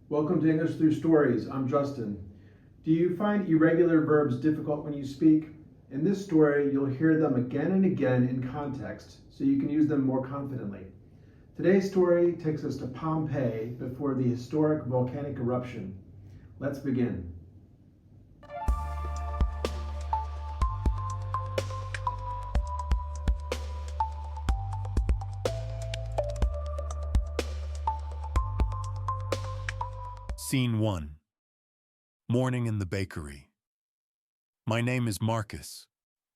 Welcome to English Through Stories. I'm Justin. Do you find irregular verbs difficult when you speak? In this story, you'll hear them again and again in context, so you can use them more confidently. Today's story takes us to Pompeii before the historic volcanic eruption. Let's begin. Scene 1. Morning in the bakery. My name is Marcus,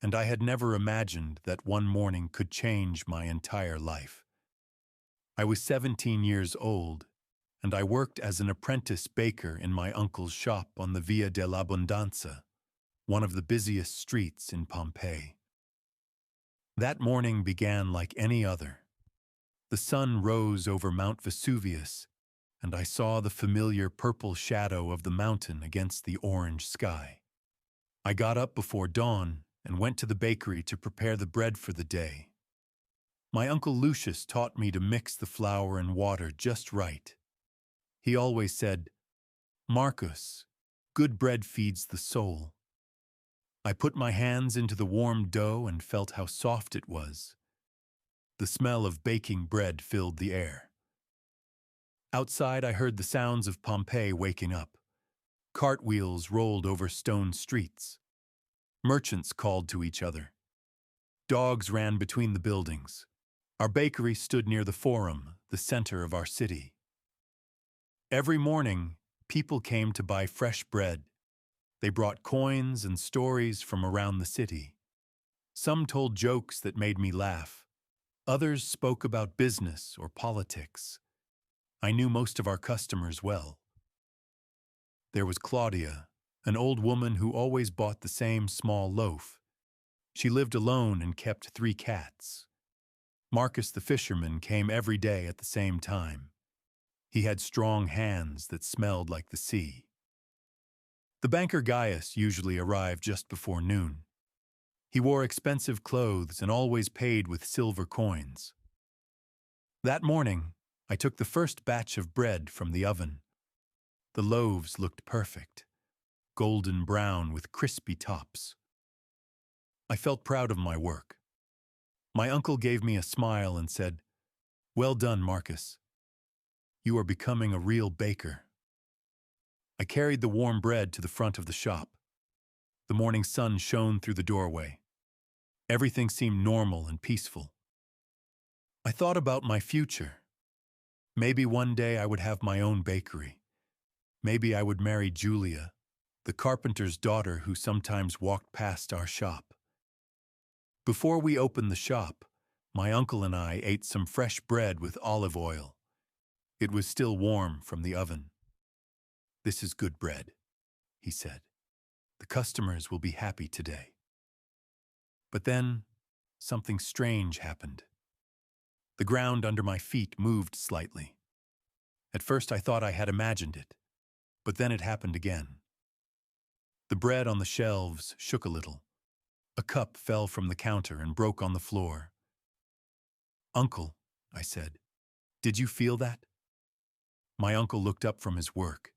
and I had never imagined that one morning could change my entire life. I was 17 years old, and I worked as an apprentice baker in my uncle's shop on the Via dell'Abbondanza, one of the busiest streets in Pompeii. That morning began like any other. The sun rose over Mount Vesuvius, and I saw the familiar purple shadow of the mountain against the orange sky. I got up before dawn and went to the bakery to prepare the bread for the day. My uncle Lucius taught me to mix the flour and water just right. He always said, "Marcus, good bread feeds the soul." I put my hands into the warm dough and felt how soft it was. The smell of baking bread filled the air. Outside, I heard the sounds of Pompeii waking up. Cartwheels rolled over stone streets. Merchants called to each other. Dogs ran between the buildings. Our bakery stood near the Forum, the center of our city. Every morning, people came to buy fresh bread. They brought coins and stories from around the city. Some told jokes that made me laugh. Others spoke about business or politics. I knew most of our customers well. There was Claudia, an old woman who always bought the same small loaf. She lived alone and kept 3 cats. Marcus the fisherman came every day at the same time. He had strong hands that smelled like the sea. The banker Gaius usually arrived just before noon. He wore expensive clothes and always paid with silver coins. That morning, I took the first batch of bread from the oven. The loaves looked perfect, golden brown with crispy tops. I felt proud of my work. My uncle gave me a smile and said, "Well done, Marcus. You are becoming a real baker." I carried the warm bread to the front of the shop. The morning sun shone through the doorway. Everything seemed normal and peaceful. I thought about my future. Maybe one day I would have my own bakery. Maybe I would marry Julia, the carpenter's daughter who sometimes walked past our shop. Before we opened the shop, my uncle and I ate some fresh bread with olive oil. It was still warm from the oven. "This is good bread," he said. "The customers will be happy today." But then, something strange happened. The ground under my feet moved slightly. At first I thought I had imagined it, but then it happened again. The bread on the shelves shook a little. A cup fell from the counter and broke on the floor. "Uncle," I said, "did you feel that?" My uncle looked up from his work.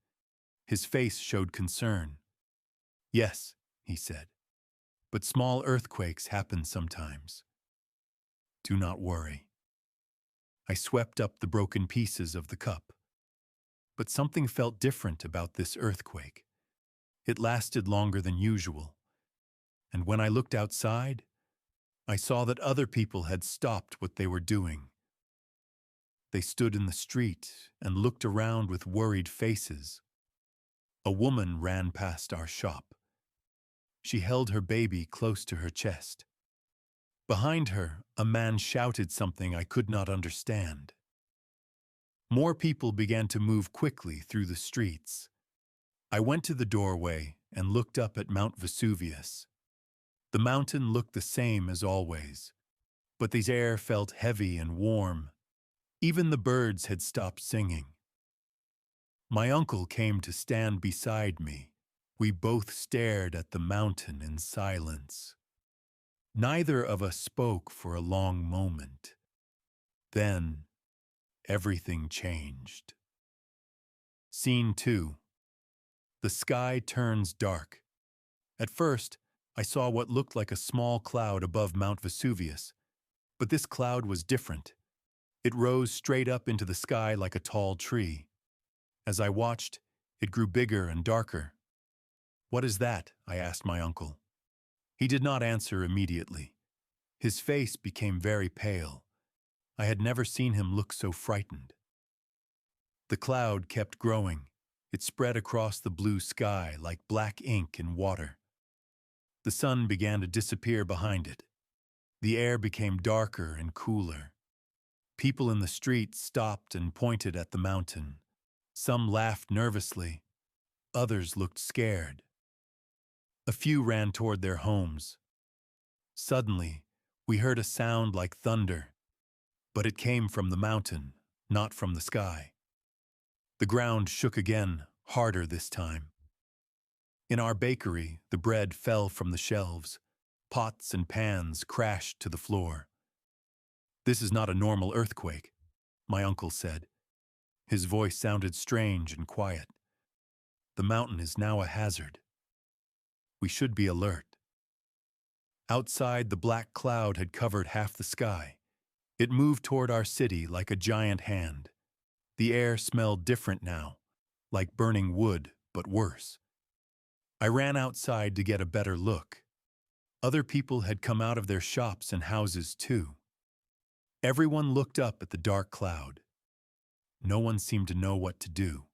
His face showed concern. "Yes," he said, "but small earthquakes happen sometimes. Do not worry." I swept up the broken pieces of the cup. But something felt different about this earthquake. It lasted longer than usual. And when I looked outside, I saw that other people had stopped what they were doing. They stood in the street and looked around with worried faces. A woman ran past our shop. She held her baby close to her chest. Behind her, a man shouted something I could not understand. More people began to move quickly through the streets. I went to the doorway and looked up at Mount Vesuvius. The mountain looked the same as always, but the air felt heavy and warm. Even the birds had stopped singing. My uncle came to stand beside me. We both stared at the mountain in silence. Neither of us spoke for a long moment. Then, everything changed. Scene 2. The sky turns dark. At first, I saw what looked like a small cloud above Mount Vesuvius, but this cloud was different. It rose straight up into the sky like a tall tree. As I watched, it grew bigger and darker. "What is that?" I asked my uncle. He did not answer immediately. His face became very pale. I had never seen him look so frightened. The cloud kept growing. It spread across the blue sky like black ink in water. The sun began to disappear behind it. The air became darker and cooler. People in the street stopped and pointed at the mountain. Some laughed nervously. Others looked scared. A few ran toward their homes. Suddenly, we heard a sound like thunder, but it came from the mountain, not from the sky. The ground shook again, harder this time. In our bakery, the bread fell from the shelves. Pots and pans crashed to the floor. "This is not a normal earthquake," my uncle said. His voice sounded strange and quiet. "The mountain is now a hazard. We should be alert." Outside, the black cloud had covered half the sky. It moved toward our city like a giant hand. The air smelled different now, like burning wood, but worse. I ran outside to get a better look. Other people had come out of their shops and houses too. Everyone looked up at the dark cloud. No one seemed to know what to do.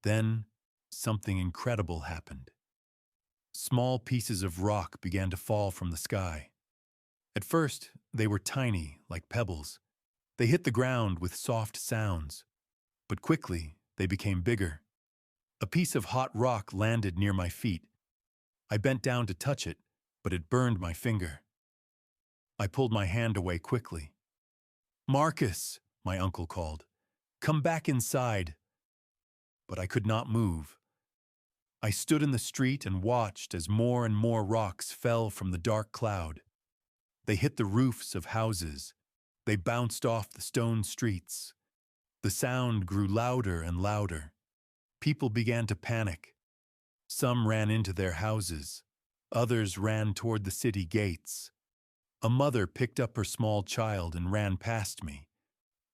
Then, something incredible happened. Small pieces of rock began to fall from the sky. At first, they were tiny, like pebbles. They hit the ground with soft sounds. But quickly, they became bigger. A piece of hot rock landed near my feet. I bent down to touch it, but it burned my finger. I pulled my hand away quickly. "Marcus," my uncle called, "come back inside." But I could not move. I stood in the street and watched as more and more rocks fell from the dark cloud. They hit the roofs of houses. They bounced off the stone streets. The sound grew louder and louder. People began to panic. Some ran into their houses. Others ran toward the city gates. A mother picked up her small child and ran past me.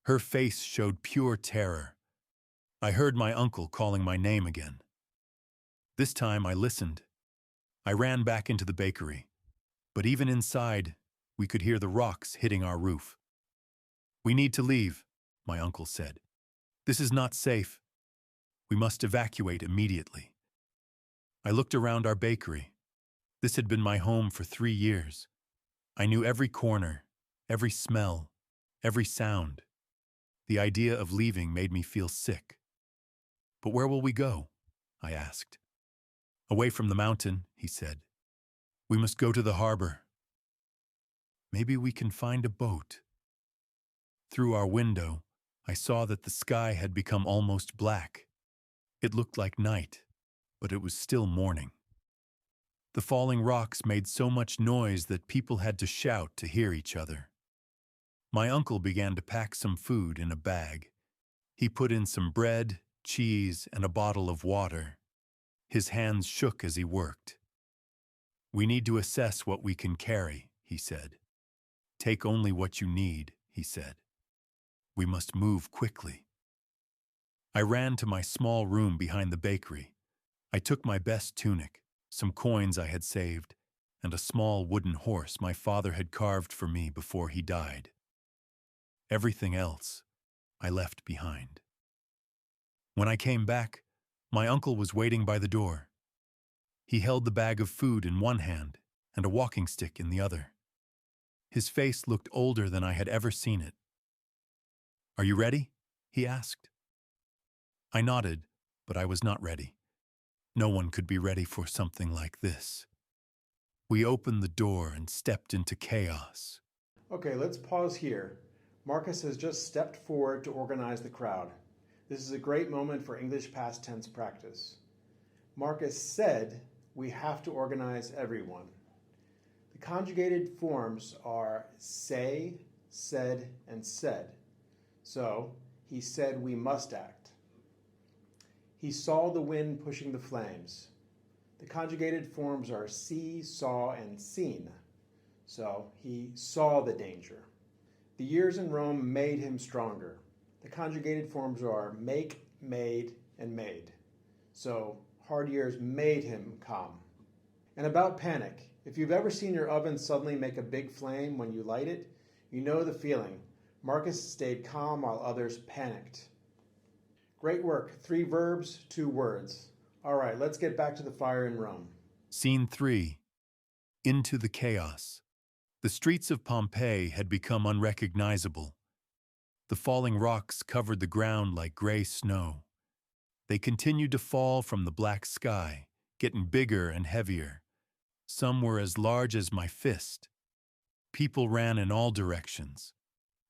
Her face showed pure terror. I heard my uncle calling my name again. This time I listened. I ran back into the bakery. But even inside, we could hear the rocks hitting our roof. "We need to leave," my uncle said. "This is not safe. We must evacuate immediately." I looked around our bakery. This had been my home for 3 years. I knew every corner, every smell, every sound. The idea of leaving made me feel sick. "But where will we go?" I asked. "Away from the mountain," he said. "We must go to the harbor. Maybe we can find a boat." Through our window, I saw that the sky had become almost black. It looked like night, but it was still morning. The falling rocks made so much noise that people had to shout to hear each other. My uncle began to pack some food in a bag. He put in some bread, cheese, and a bottle of water. His hands shook as he worked. "We need to assess what we can carry," he said. "Take only what you need," he said. "We must move quickly." I ran to my small room behind the bakery. I took my best tunic, some coins I had saved, and a small wooden horse my father had carved for me before he died. Everything else I left behind. When I came back, my uncle was waiting by the door. He held the bag of food in one hand and a walking stick in the other. His face looked older than I had ever seen it. "Are you ready?" he asked. I nodded, but I was not ready. No one could be ready for something like this. We opened the door and stepped into chaos. Okay, let's pause here. Marcus has just stepped forward to organize the crowd. This is a great moment for English past tense practice. Marcus said we have to organize everyone. The conjugated forms are say, said, and said. So, he said we must act. He saw the wind pushing the flames. The conjugated forms are see, saw, and seen. So he saw the danger. The years in Rome made him stronger. The conjugated forms are make, made, and made. So hard years made him calm. And about panic. If you've ever seen your oven suddenly make a big flame when you light it, you know the feeling. Marcus stayed calm while others panicked. Great work. 3 verbs, 2 words. All right, let's get back to the fire in Rome. Scene 3. Into the chaos. The streets of Pompeii had become unrecognizable. The falling rocks covered the ground like gray snow. They continued to fall from the black sky, getting bigger and heavier. Some were as large as my fist. People ran in all directions.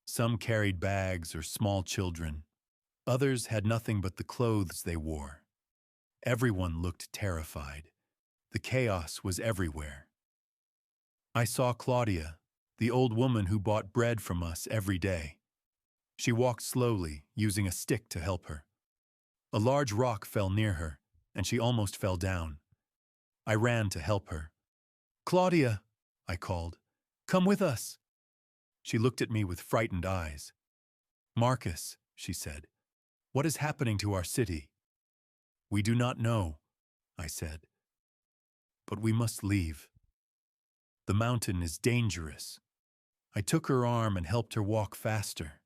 Some carried bags or small children. Others had nothing but the clothes they wore. Everyone looked terrified. The chaos was everywhere. I saw Claudia, the old woman who bought bread from us every day. She walked slowly, using a stick to help her. A large rock fell near her, and she almost fell down. I ran to help her. "Claudia," I called, "come with us." She looked at me with frightened eyes. "Marcus," she said, "what is happening to our city?" "We do not know," I said, "but we must leave. The mountain is dangerous." I took her arm and helped her walk faster.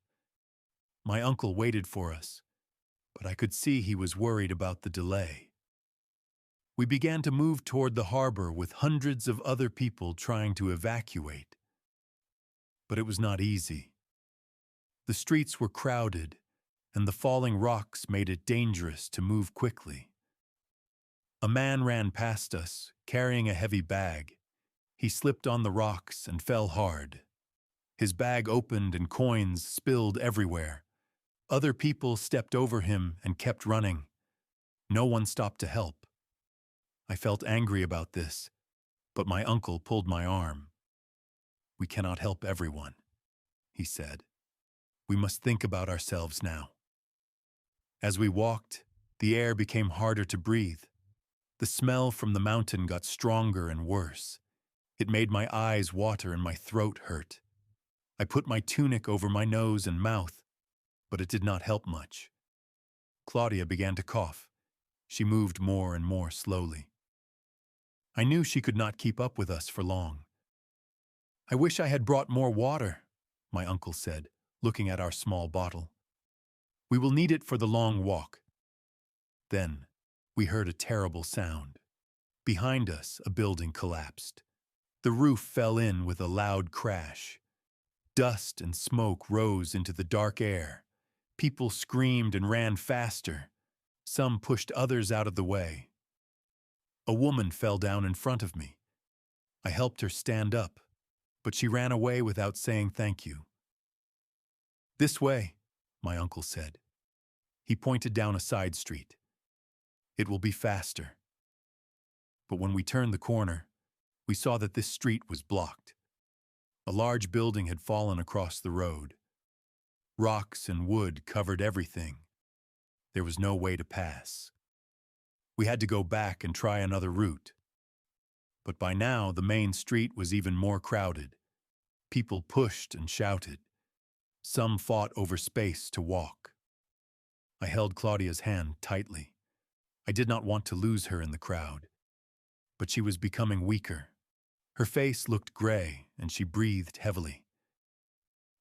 My uncle waited for us, but I could see he was worried about the delay. We began to move toward the harbor with hundreds of other people trying to evacuate. But it was not easy. The streets were crowded, and the falling rocks made it dangerous to move quickly. A man ran past us, carrying a heavy bag. He slipped on the rocks and fell hard. His bag opened and coins spilled everywhere. Other people stepped over him and kept running. No one stopped to help. I felt angry about this, but my uncle pulled my arm. "We cannot help everyone," he said. "We must think about ourselves now." As we walked, the air became harder to breathe. The smell from the mountain got stronger and worse. It made my eyes water and my throat hurt. I put my tunic over my nose and mouth, but it did not help much. Claudia began to cough. She moved more and more slowly. I knew she could not keep up with us for long. "I wish I had brought more water," my uncle said, looking at our small bottle. "We will need it for the long walk." Then, we heard a terrible sound. Behind us, a building collapsed. The roof fell in with a loud crash. Dust and smoke rose into the dark air. People screamed and ran faster. Some pushed others out of the way. A woman fell down in front of me. I helped her stand up, but she ran away without saying thank you. "This way," my uncle said. He pointed down a side street. "It will be faster." But when we turned the corner, we saw that this street was blocked. A large building had fallen across the road. Rocks and wood covered everything. There was no way to pass. We had to go back and try another route. But by now, the main street was even more crowded. People pushed and shouted. Some fought over space to walk. I held Claudia's hand tightly. I did not want to lose her in the crowd. But she was becoming weaker. Her face looked gray, and she breathed heavily.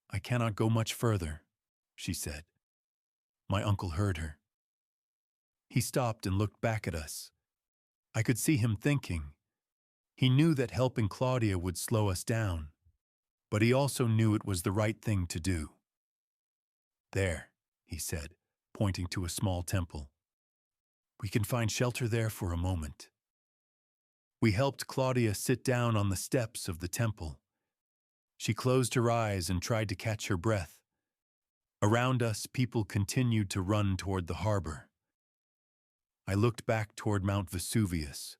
"I cannot go much further," she said. My uncle heard her. He stopped and looked back at us. I could see him thinking. He knew that helping Claudia would slow us down, but he also knew it was the right thing to do. "There," he said, pointing to a small temple. "We can find shelter there for a moment." We helped Claudia sit down on the steps of the temple. She closed her eyes and tried to catch her breath. Around us, people continued to run toward the harbor. I looked back toward Mount Vesuvius.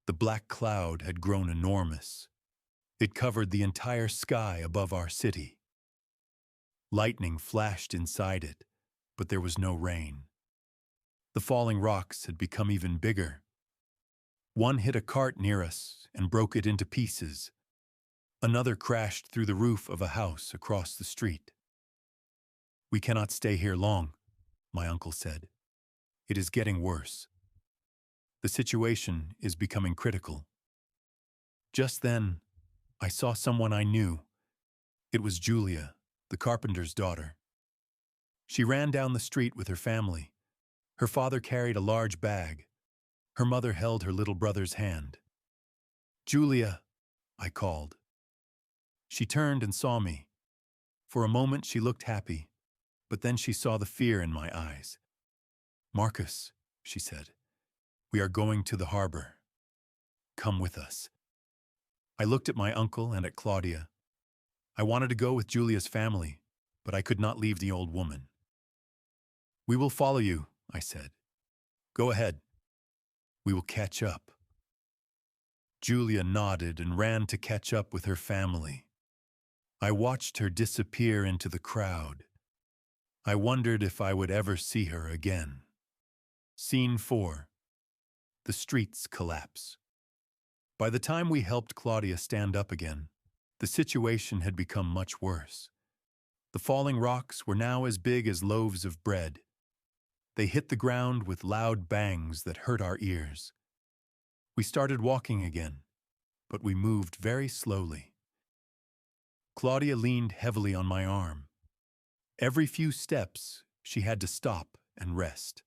The black cloud had grown enormous. It covered the entire sky above our city. Lightning flashed inside it, but there was no rain. The The falling rocks had become even bigger. One hit a cart near us and broke it into pieces. Another crashed through the roof of a house across the street. "We cannot stay here long," my uncle said. "It is getting worse. The situation is becoming critical." Just then, I saw someone I knew. It was Julia, the carpenter's daughter. She ran down the street with her family. Her father carried a large bag. Her mother held her little brother's hand. "Julia," I called. She turned and saw me. For a moment she looked happy, but then she saw the fear in my eyes. "Marcus," she said, "we are going to the harbor. Come with us." I looked at my uncle and at Claudia. I wanted to go with Julia's family, but I could not leave the old woman. "We will follow you," I said. "Go ahead. We will catch up." Julia nodded and ran to catch up with her family. I watched her disappear into the crowd. I wondered if I would ever see her again. Scene 4. The streets collapse. By the time we helped Claudia stand up again, the situation had become much worse. The falling rocks were now as big as loaves of bread. They hit the ground with loud bangs that hurt our ears. We started walking again, but we moved very slowly. Claudia leaned heavily on my arm. Every few steps, she had to stop and rest.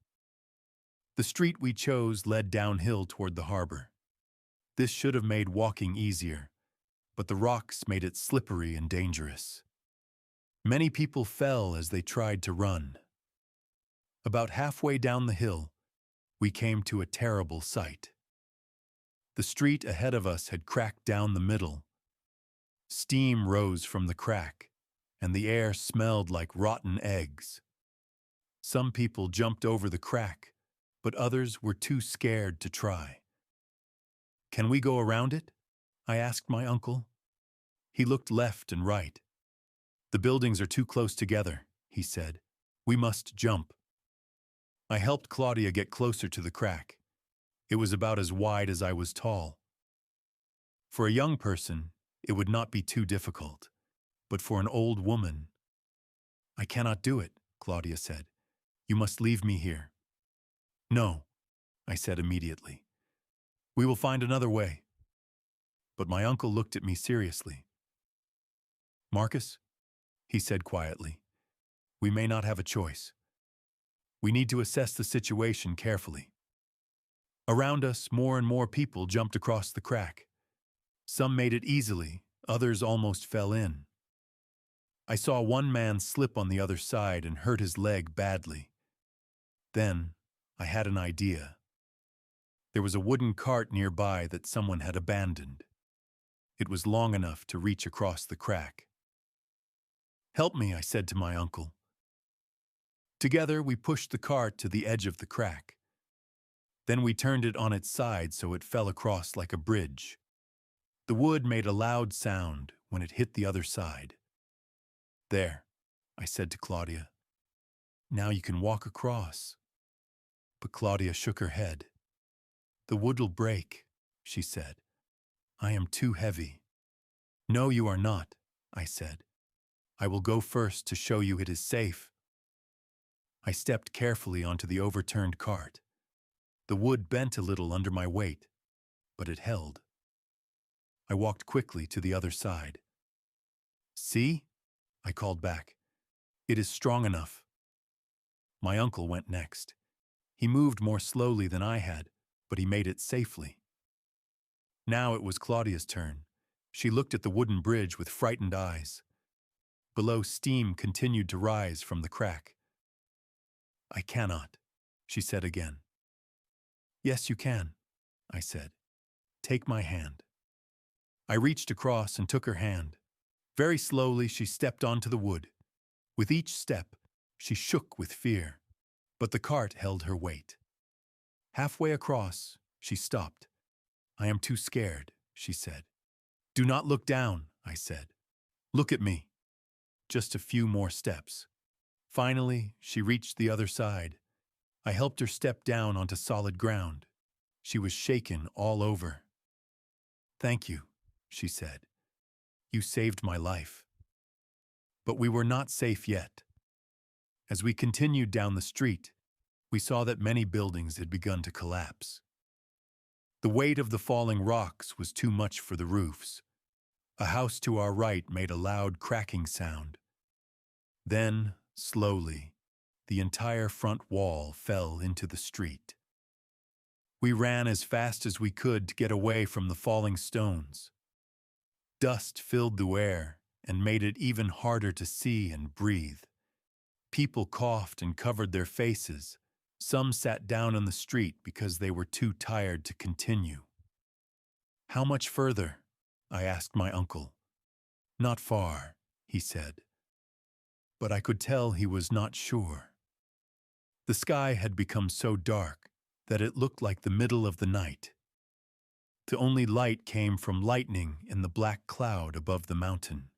The street we chose led downhill toward the harbor. This should have made walking easier, but the rocks made it slippery and dangerous. Many people fell as they tried to run. About halfway down the hill, we came to a terrible sight. The street ahead of us had cracked down the middle. Steam rose from the crack, and the air smelled like rotten eggs. Some people jumped over the crack, but others were too scared to try. "Can we go around it?" I asked my uncle. He looked left and right. "The buildings are too close together," he said. "We must jump." I helped Claudia get closer to the crack. It was about as wide as I was tall. For a young person, it would not be too difficult, but for an old woman— "I cannot do it," Claudia said. "You must leave me here." "No," I said immediately. "We will find another way." But my uncle looked at me seriously. "Marcus," he said quietly, "we may not have a choice. We need to assess the situation carefully." Around us, more and more people jumped across the crack. Some made it easily, others almost fell in. I saw one man slip on the other side and hurt his leg badly. Then I had an idea. There was a wooden cart nearby that someone had abandoned. It was long enough to reach across the crack. "Help me," I said to my uncle. Together we pushed the cart to the edge of the crack. Then we turned it on its side so it fell across like a bridge. The wood made a loud sound when it hit the other side. "There," I said to Claudia. "Now you can walk across." But Claudia shook her head. "The wood will break," she said. "I am too heavy." "No, you are not," I said. "I will go first to show you it is safe." I stepped carefully onto the overturned cart. The wood bent a little under my weight, but it held. I walked quickly to the other side. "See?" I called back. "It is strong enough." My uncle went next. He moved more slowly than I had, but he made it safely. Now it was Claudia's turn. She looked at the wooden bridge with frightened eyes. Below, steam continued to rise from the crack. "I cannot," she said again. "Yes, you can," I said. "Take my hand." I reached across and took her hand. Very slowly, she stepped onto the wood. With each step, she shook with fear, but the cart held her weight. Halfway across, she stopped. "I am too scared," she said. "Do not look down," I said. "Look at me." Just a few more steps. Finally, she reached the other side. I helped her step down onto solid ground. She was shaken all over. "Thank you," she said. "You saved my life." But we were not safe yet. As we continued down the street, we saw that many buildings had begun to collapse. The weight of the falling rocks was too much for the roofs. A house to our right made a loud cracking sound. Then, slowly, the entire front wall fell into the street. We ran as fast as we could to get away from the falling stones. Dust filled the air and made it even harder to see and breathe. People coughed and covered their faces. Some sat down on the street because they were too tired to continue. "How much further?" I asked my uncle. "Not far," he said. But I could tell he was not sure. The sky had become so dark that it looked like the middle of the night. The only light came from lightning in the black cloud above the mountain.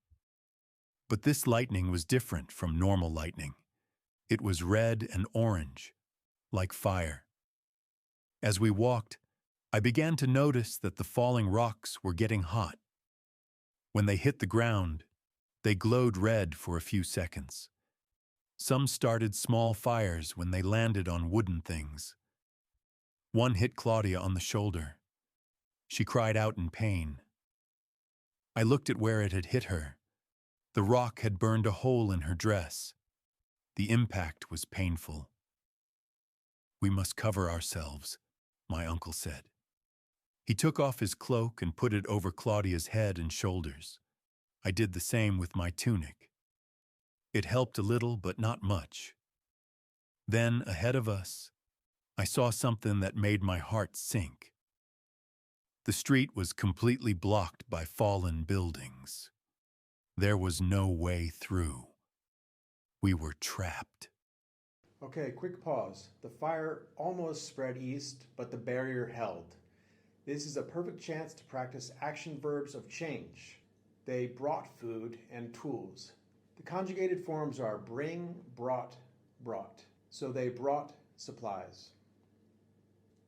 But this lightning was different from normal lightning. It was red and orange, like fire. As we walked, I began to notice that the falling rocks were getting hot. When they hit the ground, they glowed red for a few seconds. Some started small fires when they landed on wooden things. One hit Claudia on the shoulder. She cried out in pain. I looked at where it had hit her. The rock had burned a hole in her dress. The impact was painful. "We must cover ourselves," my uncle said. He took off his cloak and put it over Claudia's head and shoulders. I did the same with my tunic. It helped a little, but not much. Then, ahead of us, I saw something that made my heart sink. The street was completely blocked by fallen buildings. There was no way through. We were trapped. Okay, quick pause. The fire almost spread east, but the barrier held. This is a perfect chance to practice action verbs of change. They brought food and tools. The conjugated forms are bring, brought, brought. So they brought supplies.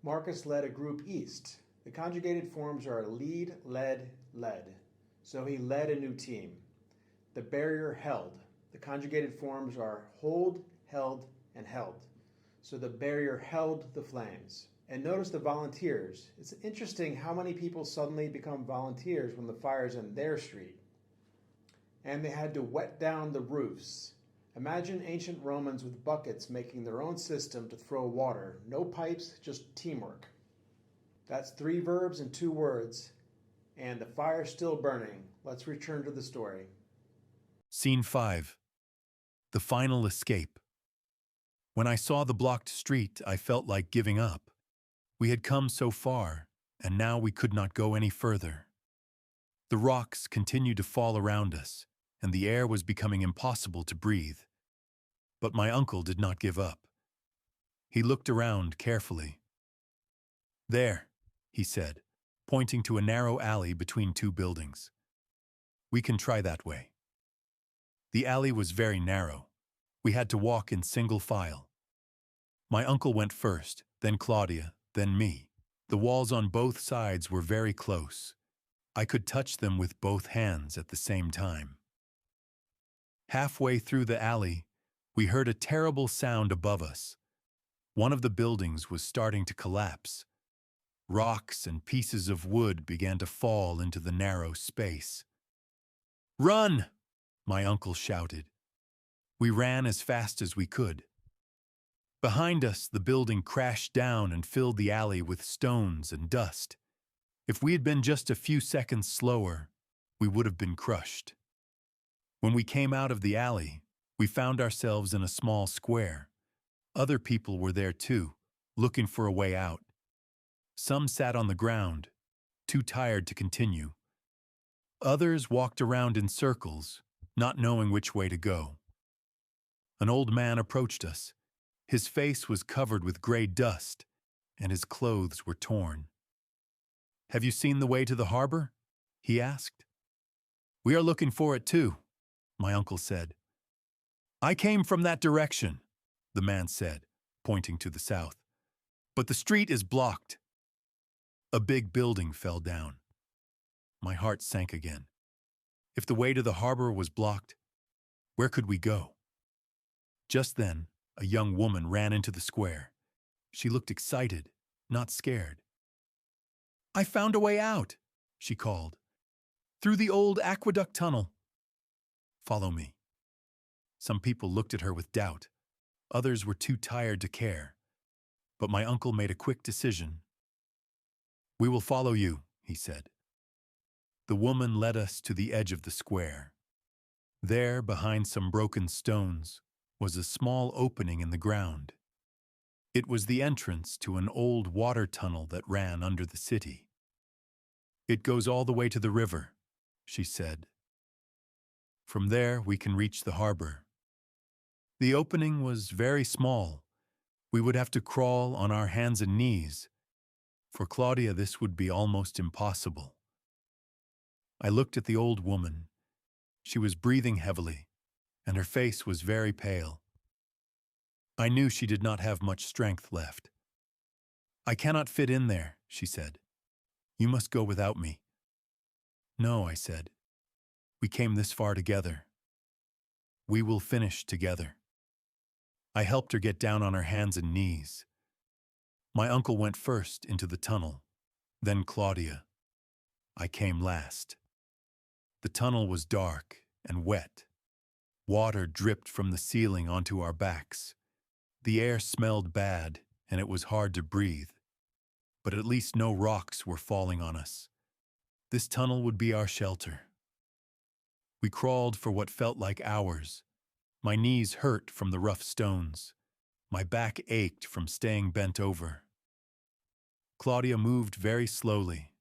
Marcus led a group east. The conjugated forms are lead, led, led. So he led a new team. The barrier held. The conjugated forms are hold, held, and held. So the barrier held the flames. And notice the volunteers. It's interesting how many people suddenly become volunteers when the fire's in their street. And they had to wet down the roofs. Imagine ancient Romans with buckets making their own system to throw water. No pipes, just teamwork. That's 3 verbs and 2 words. And the fire's still burning. Let's return to the story. Scene 5. The final escape. When I saw the blocked street, I felt like giving up. We had come so far, and now we could not go any further. The rocks continued to fall around us, and the air was becoming impossible to breathe. But my uncle did not give up. He looked around carefully. "There," he said, pointing to a narrow alley between 2 buildings. "We can try that way." The alley was very narrow. We had to walk in single file. My uncle went first, then Claudia, then me. The walls on both sides were very close. I could touch them with both hands at the same time. Halfway through the alley, we heard a terrible sound above us. One of the buildings was starting to collapse. Rocks and pieces of wood began to fall into the narrow space. "Run!" my uncle shouted. We ran as fast as we could. Behind us, the building crashed down and filled the alley with stones and dust. If we had been just a few seconds slower, we would have been crushed. When we came out of the alley, we found ourselves in a small square. Other people were there too, looking for a way out. Some sat on the ground, too tired to continue. Others walked around in circles, not knowing which way to go. An old man approached us. His face was covered with gray dust, and his clothes were torn. "Have you seen the way to the harbor?" he asked. "We are looking for it too," my uncle said. "I came from that direction," the man said, pointing to the south. But the street is blocked. A big building fell down. My heart sank again. If the way to the harbor was blocked, where could we go? Just then, a young woman ran into the square. She looked excited, not scared. "I found a way out," she called. "Through the old aqueduct tunnel." "Follow me." Some people looked at her with doubt. Others were too tired to care. But my uncle made a quick decision. "We will follow you," he said. The woman led us to the edge of the square. There, behind some broken stones, was a small opening in the ground. It was the entrance to an old water tunnel that ran under the city. "It goes all the way to the river," she said. "From there we can reach the harbor." The opening was very small. We would have to crawl on our hands and knees. For Claudia, this would be almost impossible. I looked at the old woman. She was breathing heavily, and her face was very pale. I knew she did not have much strength left. "I cannot fit in there," she said. "You must go without me." "No," I said. "We came this far together. We will finish together." I helped her get down on her hands and knees. My uncle went first into the tunnel, then Claudia. I came last. The tunnel was dark and wet. Water dripped from the ceiling onto our backs. The air smelled bad, and it was hard to breathe. But at least no rocks were falling on us. This tunnel would be our shelter. We crawled for what felt like hours. My knees hurt from the rough stones. My back ached from staying bent over. Claudia moved very slowly.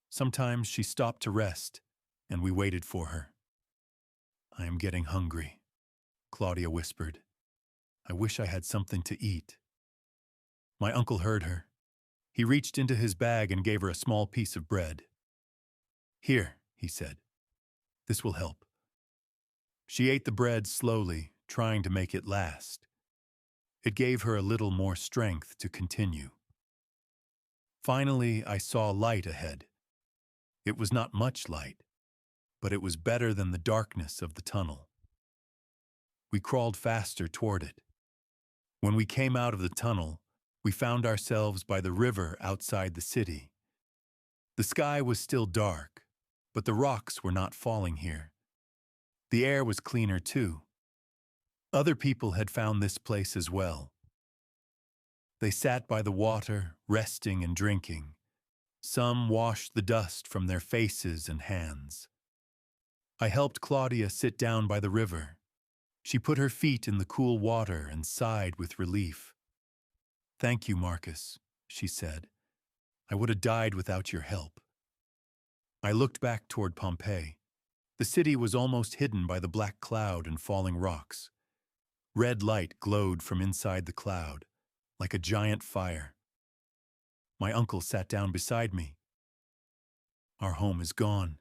Sometimes she stopped to rest, and we waited for her. "I am getting hungry," Claudia whispered. "I wish I had something to eat." My uncle heard her. He reached into his bag and gave her a small piece of bread. "Here," he said. "This will help." She ate the bread slowly, trying to make it last. It gave her a little more strength to continue. Finally, I saw light ahead. It was not much light, but it was better than the darkness of the tunnel. We crawled faster toward it. When we came out of the tunnel, we found ourselves by the river outside the city. The sky was still dark, but the rocks were not falling here. The air was cleaner too. Other people had found this place as well. They sat by the water, resting and drinking. Some washed the dust from their faces and hands. I helped Claudia sit down by the river. She put her feet in the cool water and sighed with relief. "Thank you, Marcus," she said. "I would have died without your help." I looked back toward Pompeii. The city was almost hidden by the black cloud and falling rocks. Red light glowed from inside the cloud, like a giant fire. My uncle sat down beside me. "Our home is gone,"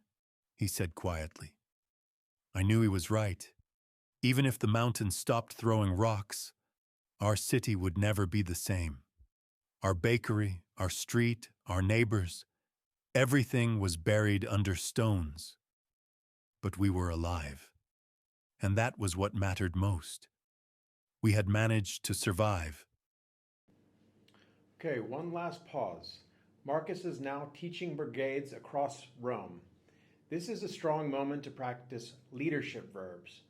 he said quietly. I knew he was right. Even if the mountains stopped throwing rocks, our city would never be the same. Our bakery, our street, our neighbors, everything was buried under stones. But we were alive. And that was what mattered most. We had managed to survive. Okay, one last pause. Marcus is now teaching brigades across Rome. This is a strong moment to practice leadership verbs.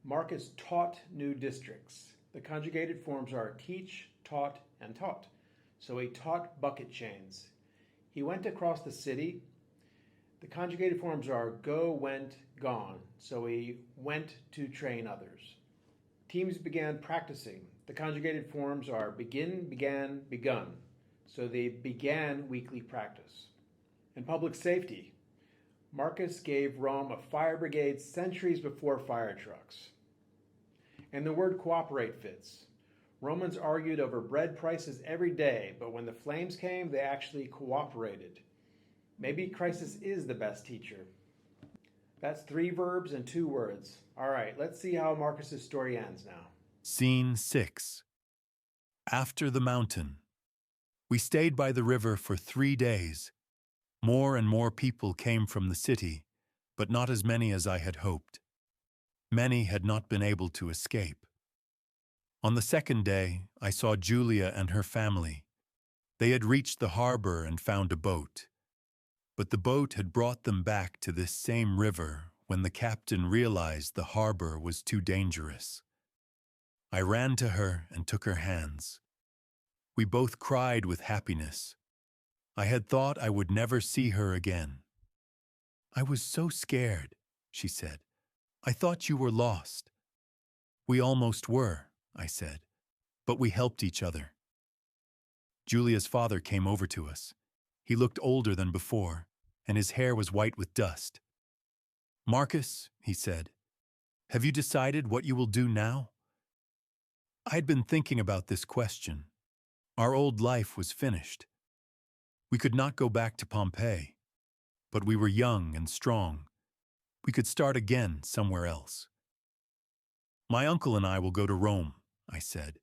Marcus taught new districts. The conjugated forms are teach, taught, and taught. So he taught bucket chains. He went across the city. The conjugated forms are go, went, gone. So he went to train others. Teams began practicing. The conjugated forms are begin, began, begun. So they began weekly practice. In public safety, Marcus gave Rome a fire brigade centuries before fire trucks. And the word cooperate fits. Romans argued over bread prices every day, but when the flames came, they actually cooperated. Maybe crisis is the best teacher. That's 3 verbs and 2 words. All right, let's see how Marcus's story ends now. Scene 6. After the mountain, we stayed by the river for 3 days. More and more people came from the city, but not as many as I had hoped. Many had not been able to escape. On the second day, I saw Julia and her family. They had reached the harbor and found a boat. But the boat had brought them back to this same river when the captain realized the harbor was too dangerous. I ran to her and took her hands. We both cried with happiness. I had thought I would never see her again. "I was so scared," she said. "I thought you were lost." "We almost were," I said, "but we helped each other." Julia's father came over to us. He looked older than before, and his hair was white with dust. "Marcus," he said, "have you decided what you will do now?" I'd been thinking about this question. Our old life was finished. We could not go back to Pompeii, but we were young and strong. We could start again somewhere else. "My uncle and I will go to Rome," I said.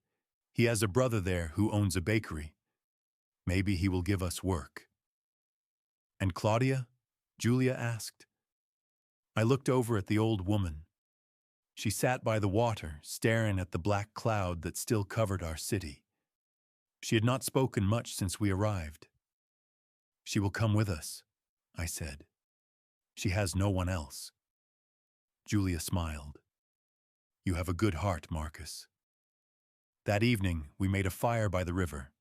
"He has a brother there who owns a bakery. Maybe he will give us work." "And Claudia?" Julia asked. I looked over at the old woman. She sat by the water, staring at the black cloud that still covered our city. She had not spoken much since we arrived. "She will come with us," I said. "She has no one else." Julia smiled. "You have a good heart, Marcus." That evening, we made a fire by the river.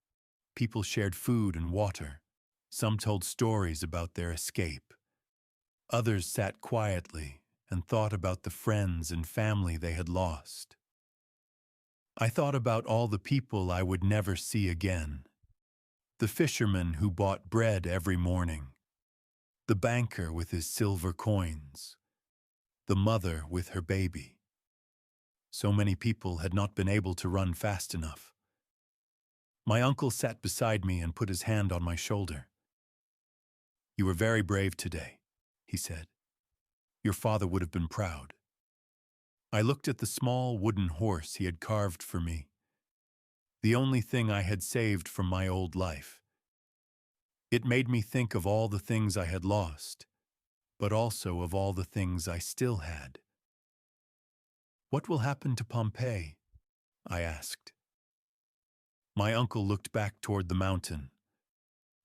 People shared food and water. Some told stories about their escape. Others sat quietly and thought about the friends and family they had lost. I thought about all the people I would never see again. The fisherman who bought bread every morning. The banker with his silver coins. The mother with her baby. So many people had not been able to run fast enough. My uncle sat beside me and put his hand on my shoulder. "You were very brave today," he said. "Your father would have been proud." I looked at the small wooden horse he had carved for me, the only thing I had saved from my old life. It made me think of all the things I had lost, but also of all the things I still had. "What will happen to Pompeii?" I asked. My uncle looked back toward the mountain.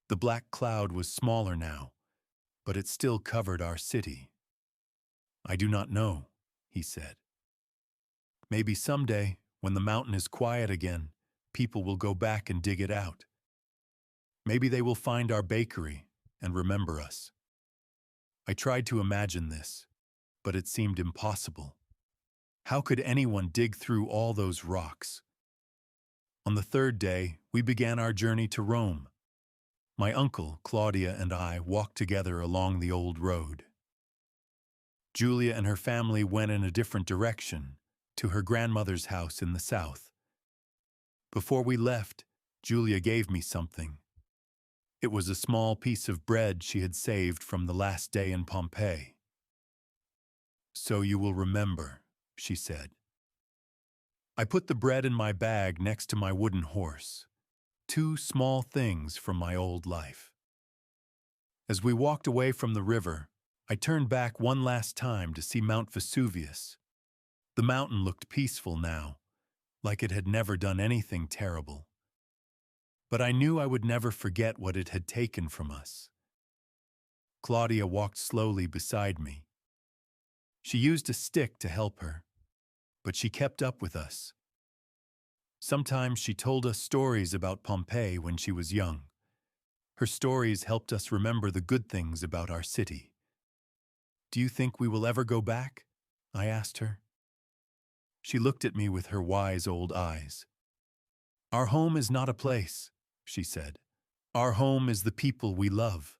The black cloud was smaller now, but it still covered our city. "I do not know," he said. "Maybe someday, when the mountain is quiet again, people will go back and dig it out. Maybe they will find our bakery and remember us." I tried to imagine this, but it seemed impossible. How could anyone dig through all those rocks? On the third day, we began our journey to Rome. My uncle, Claudia, and I walked together along the old road. Julia and her family went in a different direction, to her grandmother's house in the south. Before we left, Julia gave me something. It was a small piece of bread she had saved from the last day in Pompeii. "So you will remember," she said. I put the bread in my bag next to my wooden horse. 2 small things from my old life. As we walked away from the river, I turned back one last time to see Mount Vesuvius. The mountain looked peaceful now, like it had never done anything terrible. But I knew I would never forget what it had taken from us. Claudia walked slowly beside me. She used a stick to help her, but she kept up with us. Sometimes she told us stories about Pompeii when she was young. Her stories helped us remember the good things about our city. "Do you think we will ever go back?" I asked her. She looked at me with her wise old eyes. "Our home is not a place," she said. "Our home is the people we love.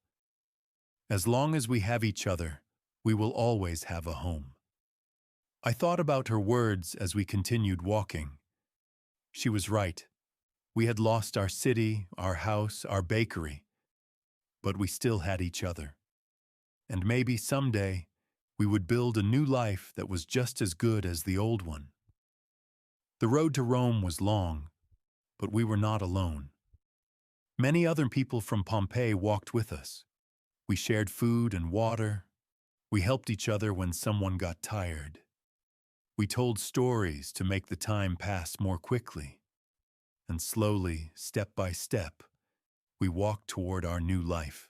As long as we have each other, we will always have a home." I thought about her words as we continued walking. She was right. We had lost our city, our house, our bakery, but we still had each other. And maybe someday we would build a new life that was just as good as the old one. The road to Rome was long. but we were not alone. Many other people from Pompeii walked with us. We shared food and water. We helped each other when someone got tired. We told stories to make the time pass more quickly. And slowly, step by step, we walked toward our new life.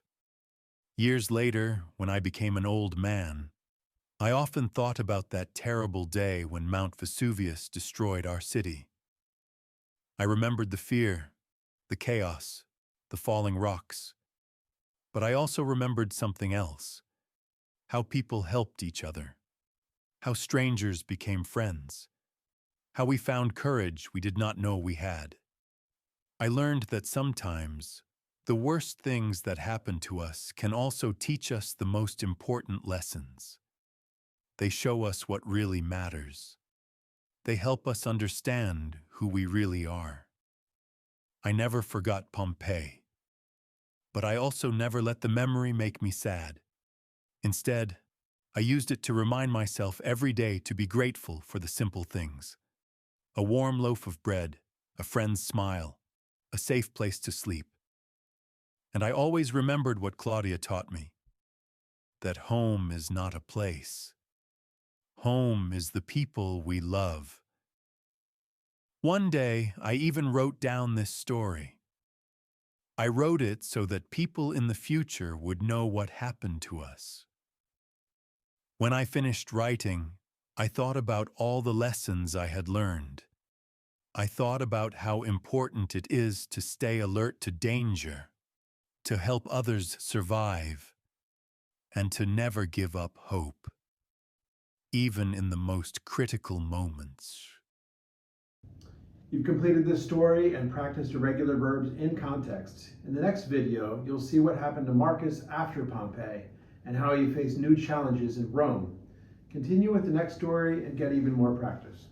Years later, when I became an old man, I often thought about that terrible day when Mount Vesuvius destroyed our city. I remembered the fear, the chaos, the falling rocks. But I also remembered something else: how people helped each other, how strangers became friends, how we found courage we did not know we had. I learned that sometimes the worst things that happen to us can also teach us the most important lessons. They show us what really matters. They help us understand who we really are. I never forgot Pompeii, but I also never let the memory make me sad. Instead, I used it to remind myself every day to be grateful for the simple things: a warm loaf of bread, a friend's smile, a safe place to sleep. And I always remembered what Claudia taught me: that home is not a place. Home is the people we love. One day, I even wrote down this story. I wrote it so that people in the future would know what happened to us. When I finished writing, I thought about all the lessons I had learned. I thought about how important it is to stay alert to danger, to help others survive, and to never give up hope, even in the most critical moments. You've completed this story and practiced irregular verbs in context. In the next video, you'll see what happened to Marcus after Pompeii and how he faced new challenges in Rome. Continue with the next story and get even more practice.